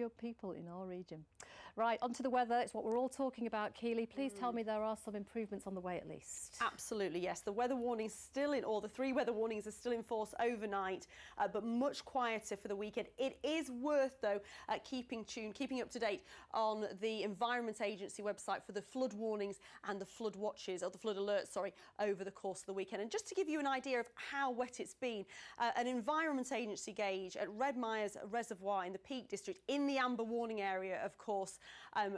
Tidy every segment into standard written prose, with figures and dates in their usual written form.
good people in our region. Right, onto the weather. It's what we're all talking about. Keeley, please tell me there are some improvements on the way at least. Absolutely, yes. The weather warning's still in, or the 3 weather warnings are still in force overnight, but much quieter for the weekend. It is worth, though, keeping up to date on the Environment Agency website for the flood warnings and the flood watches, or the flood alerts, sorry, over the course of the weekend. And just to give you an idea of how wet it's been, an Environment Agency gauge at Red Myers Reservoir in the Peak District, in the amber warning area, of course,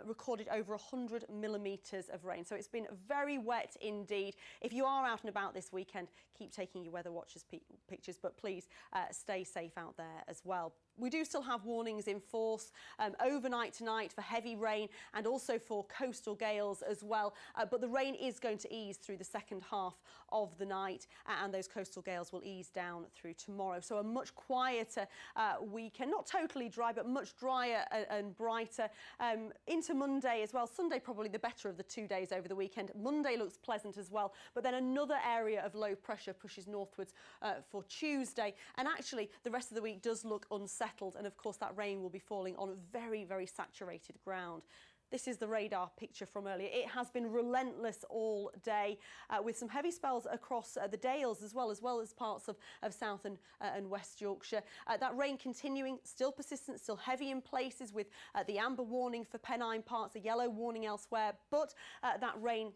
recorded over 100 millimetres of rain. So it's been very wet indeed. If you are out and about this weekend, keep taking your weather watchers pictures, but please stay safe out there as well. We do still have warnings in force overnight tonight for heavy rain and also for coastal gales as well. But the rain is going to ease through the second half of the night, and those coastal gales will ease down through tomorrow. So a much quieter weekend, not totally dry, but much drier and brighter into Monday as well. Sunday probably the better of the 2 days over the weekend. Monday looks pleasant as well, but then another area of low pressure pushes northwards for Tuesday. And actually the rest of the week does look unsettled, and of course that rain will be falling on very, very saturated ground. This is the radar picture from earlier. It has been relentless all day, with some heavy spells across the Dales as well as parts of South and West Yorkshire. That rain continuing, still persistent, still heavy in places, with the amber warning for Pennine parts, a yellow warning elsewhere, but that rain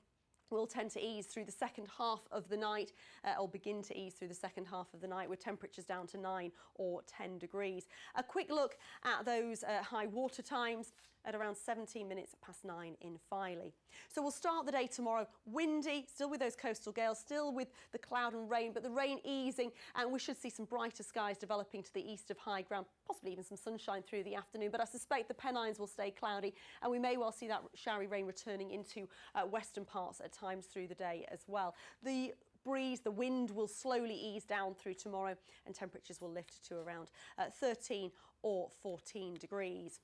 will tend to ease through the second half of the night, or begin to ease through the second half of the night, with temperatures down to 9 or 10 degrees. A quick look at those high water times at around 17 minutes past 9 in Filey. So we'll start the day tomorrow windy, still with those coastal gales, still with the cloud and rain, but the rain easing, and we should see some brighter skies developing to the east of high ground, possibly even some sunshine through the afternoon. But I suspect the Pennines will stay cloudy, and we may well see that showery rain returning into western parts at times through the day as well. The breeze, the wind will slowly ease down through tomorrow, and temperatures will lift to around 13 or 14 degrees.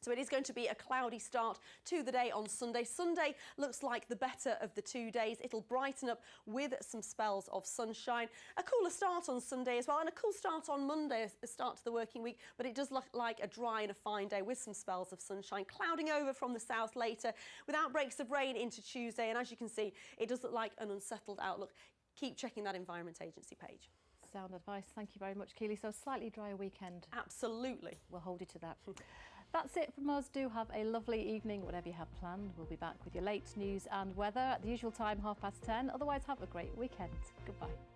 So it is going to be a cloudy start to the day on Sunday. Sunday looks like the better of the 2 days. It'll brighten up with some spells of sunshine. A cooler start on Sunday as well, and a cool start on Monday, a start to the working week. But it does look like a dry and a fine day with some spells of sunshine. Clouding over from the south later, with outbreaks of rain into Tuesday. And as you can see, it does look like an unsettled outlook. Keep checking that Environment Agency page. Sound advice. Thank you very much, Keeley. So a slightly drier weekend. Absolutely. We'll hold you to that. That's it from us. Do have a lovely evening, whatever you have planned. We'll be back with your late news and weather at the usual time, 10:30. Otherwise, have a great weekend. Goodbye.